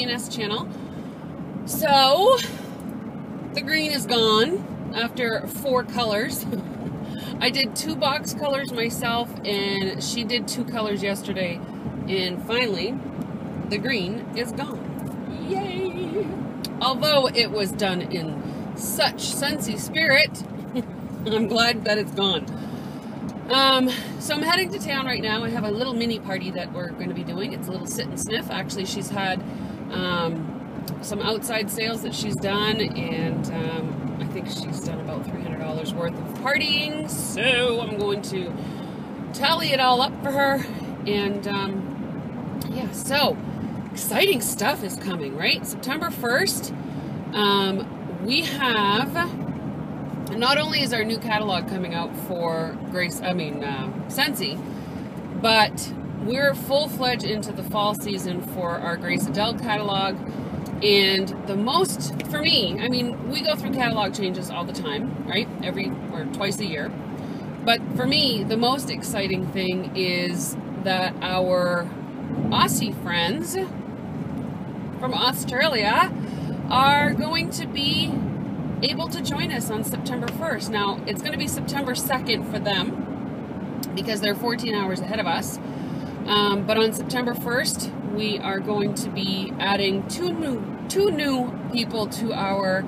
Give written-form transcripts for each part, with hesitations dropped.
EdieAnne's channel. So, the green is gone after 4 colors. I did 2 box colors myself, and she did 2 colors yesterday, and finally, the green is gone. Yay! Although it was done in such Scentsy spirit, I'm glad that it's gone. So I'm heading to town right now. I have a little mini party that we're going to be doing. It's a little sit and sniff. Actually, she's had some outside sales that she's done, and I think she's done about $300 worth of partying. So I'm going to tally it all up for her, and yeah, so exciting stuff is coming, right? September 1st, we have, not only is our new catalog coming out for Scentsy, but we're full-fledged into the fall season for our GraceAdele catalog. And the most, for me, I mean, we go through catalog changes all the time, right? Twice a year. But for me, the most exciting thing is that our Aussie friends from Australia are going to be able to join us on September 1st. Now, it's going to be September 2nd for them because they're 14 hours ahead of us. But on September 1st, we are going to be adding two new people to our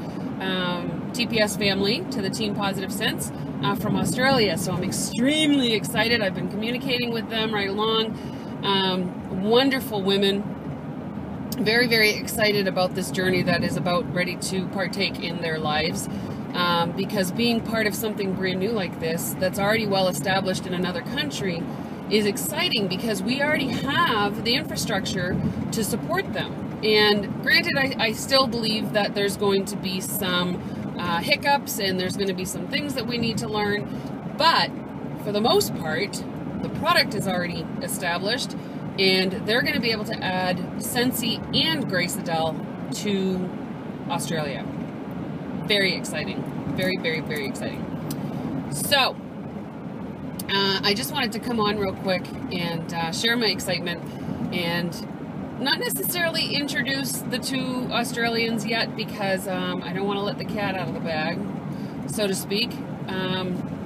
TPS family, to the Team Positive Scents from Australia. So I'm extremely excited. I've been communicating with them right along. Wonderful women. Very, very excited about this journey that is about ready to partake in their lives, because being part of something brand new like this that's already well established in another country is exciting, because we already have the infrastructure to support them. And granted, I still believe that there's going to be some hiccups, and there's going to be some things that we need to learn, but for the most part, the product is already established, and they're going to be able to add Scentsy and GraceAdele to Australia. Very exciting. Very, very, very exciting. So, I just wanted to come on real quick and share my excitement, and not necessarily introduce the 2 Australians yet, because I don't want to let the cat out of the bag, so to speak.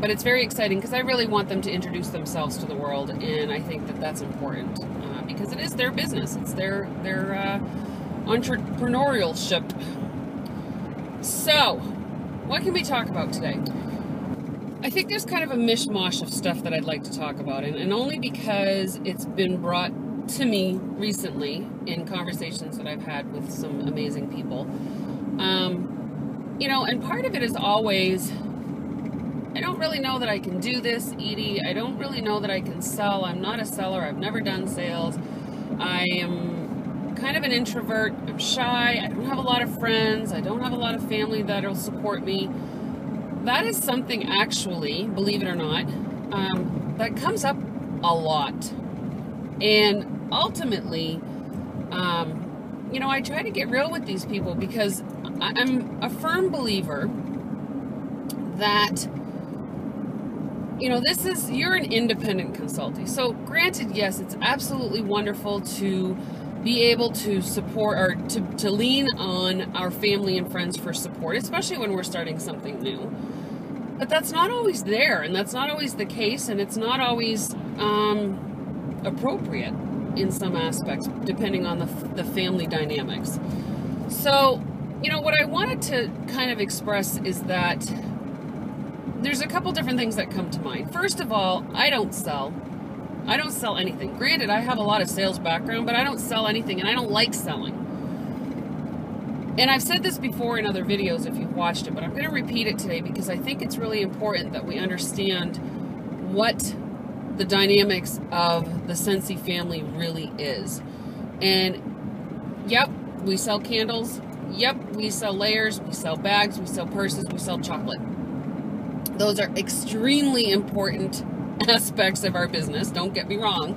But it's very exciting because I really want them to introduce themselves to the world, and I think that that's important because it is their business. It's their entrepreneurship. So, what can we talk about today? I think there's kind of a mishmash of stuff that I'd like to talk about, and only because it's been brought to me recently in conversations that I've had with some amazing people. You know, and part of it is always, I don't really know that I can do this, Edie. I don't really know that I can sell. I'm not a seller. I've never done sales. I am kind of an introvert. I'm shy. I don't have a lot of friends. I don't have a lot of family that'll support me. That is something, actually, believe it or not, that comes up a lot. And ultimately, you know, I try to get real with these people, because I'm a firm believer that, you know, you're an independent consultant. So granted, yes, it's absolutely wonderful to be able to support, or to lean on our family and friends for support, especially when we're starting something new. But that's not always there, and that's not always the case, and it's not always appropriate in some aspects, depending on the family dynamics. So, you know, what I wanted to kind of express is that there's a couple different things that come to mind. First of all, I don't sell anything. Granted, I have a lot of sales background, but I don't sell anything, and I don't like selling. And I've said this before in other videos if you've watched it, but I'm going to repeat it today because I think it's really important that we understand what the dynamics of the Scentsy family really is. And yep, we sell candles. Yep, we sell layers. We sell bags. We sell purses. We sell chocolate. Those are extremely important aspects of our business, don't get me wrong.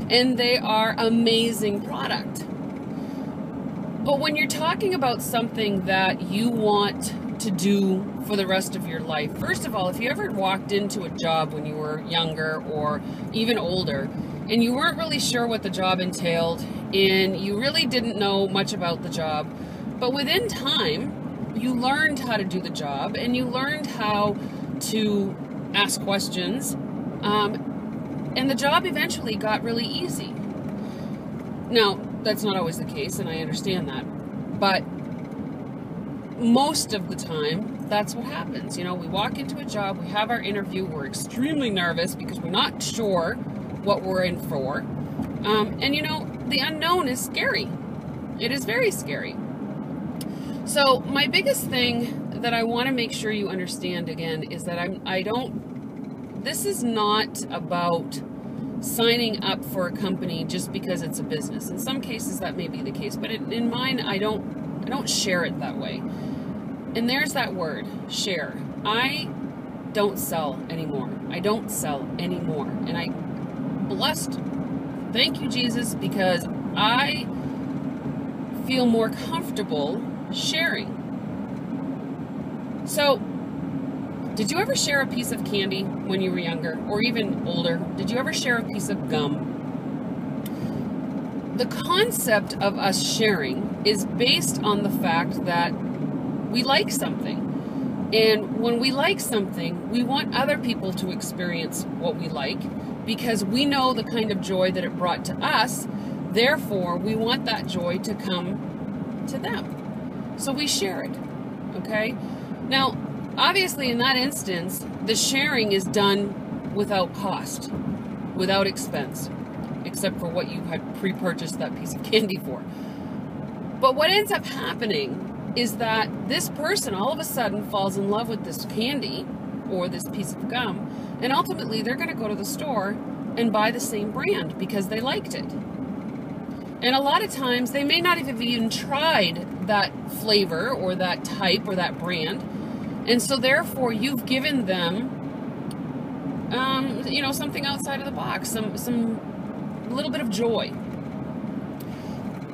And they are amazing product. But when you're talking about something that you want to do for the rest of your life, first of all, if you ever walked into a job when you were younger or even older, and you weren't really sure what the job entailed, and you really didn't know much about the job. But within time, you learned how to do the job, and you learned how to ask questions, and the job eventually got really easy. Now, that's not always the case, and I understand that, but most of the time, that's what happens. You know, we walk into a job, we have our interview, we're extremely nervous because we're not sure what we're in for, and you know, the unknown is scary. It is very scary. So my biggest thing that I want to make sure you understand again is that this is not about signing up for a company just because it's a business. In some cases that may be the case, but in mine, I don't share it that way. And there's that word, share. I don't sell anymore. I don't sell anymore. And I'm blessed. Thank you, Jesus, because I feel more comfortable sharing. So, did you ever share a piece of candy when you were younger, or even older? Did you ever share a piece of gum? The concept of us sharing is based on the fact that we like something. And when we like something, we want other people to experience what we like because we know the kind of joy that it brought to us. Therefore, we want that joy to come to them. So we share it, okay? Now, obviously in that instance, the sharing is done without cost, without expense, except for what you had pre-purchased that piece of candy for. But what ends up happening is that this person all of a sudden falls in love with this candy or this piece of gum, and ultimately they're going to go to the store and buy the same brand because they liked it. And a lot of times they may not have even tried that flavor or that type or that brand, and so therefore you've given them you know, something outside of the box, some little bit of joy.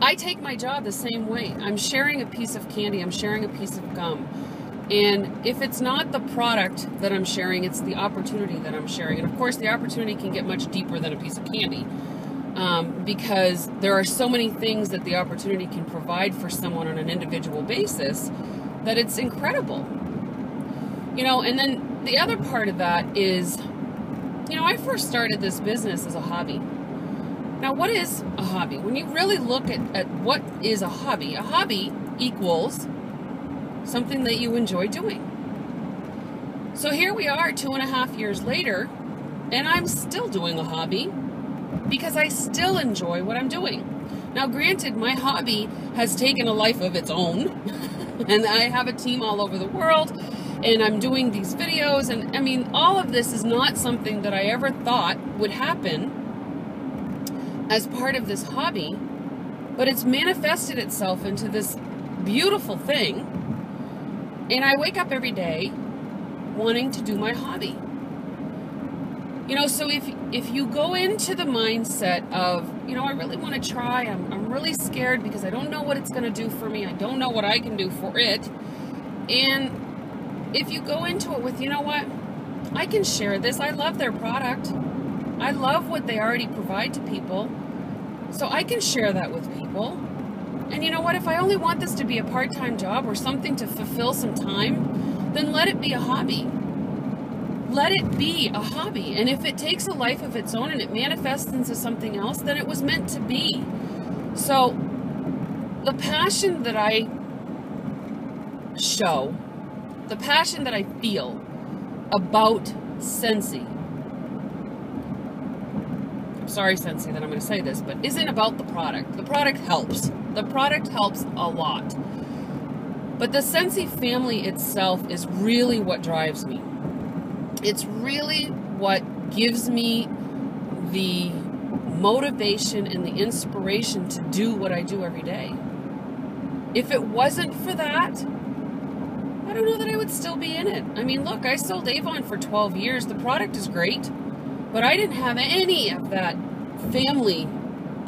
I take my job the same way. I'm sharing a piece of candy, I'm sharing a piece of gum. And if it's not the product that I'm sharing, it's the opportunity that I'm sharing. And of course, the opportunity can get much deeper than a piece of candy because there are so many things that the opportunity can provide for someone on an individual basis that it's incredible. You know, and then the other part of that is, you know, I first started this business as a hobby. Now, what is a hobby? When you really look at what is a hobby equals something that you enjoy doing. So here we are 2.5 years later, and I'm still doing a hobby because I still enjoy what I'm doing. Now, granted, my hobby has taken a life of its own, and I have a team all over the world, and I'm doing these videos, and I mean, all of this is not something that I ever thought would happen as part of this hobby, but it's manifested itself into this beautiful thing, and I wake up every day wanting to do my hobby. You know, so if you go into the mindset of, you know, I really want to try, I'm really scared because I don't know what it's going to do for me, I don't know what I can do for it, and if you go into it with, you know what, I can share this, I love their product, I love what they already provide to people, so I can share that with people. And you know what, if I only want this to be a part-time job or something to fulfill some time, then let it be a hobby. Let it be a hobby. And if it takes a life of its own and it manifests into something else, then it was meant to be. So the passion that I show, the passion that I feel about Scentsy, sorry, Scentsy, that I'm going to say this, but isn't about the product. The product helps. The product helps a lot. But the Scentsy family itself is really what drives me. It's really what gives me the motivation and the inspiration to do what I do every day. If it wasn't for that, I don't know that I would still be in it. I mean, look, I sold Avon for 12 years. The product is great, but I didn't have any of that family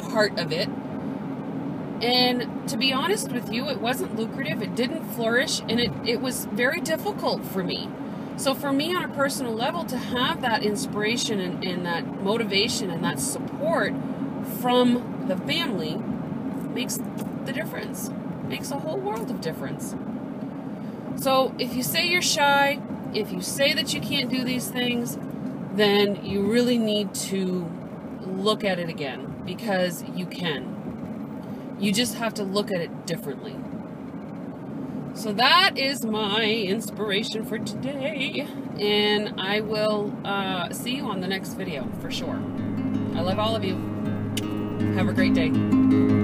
part of it. And to be honest with you, it wasn't lucrative, it didn't flourish, and it was very difficult for me. So for me, on a personal level, to have that inspiration and that motivation and that support from the family makes the difference. Makes a whole world of difference. So if you say you're shy, if you say that you can't do these things, then you really need to look at it again, because you can. You just have to look at it differently. So that is my inspiration for today, and I will see you on the next video for sure. I love all of you. Have a great day.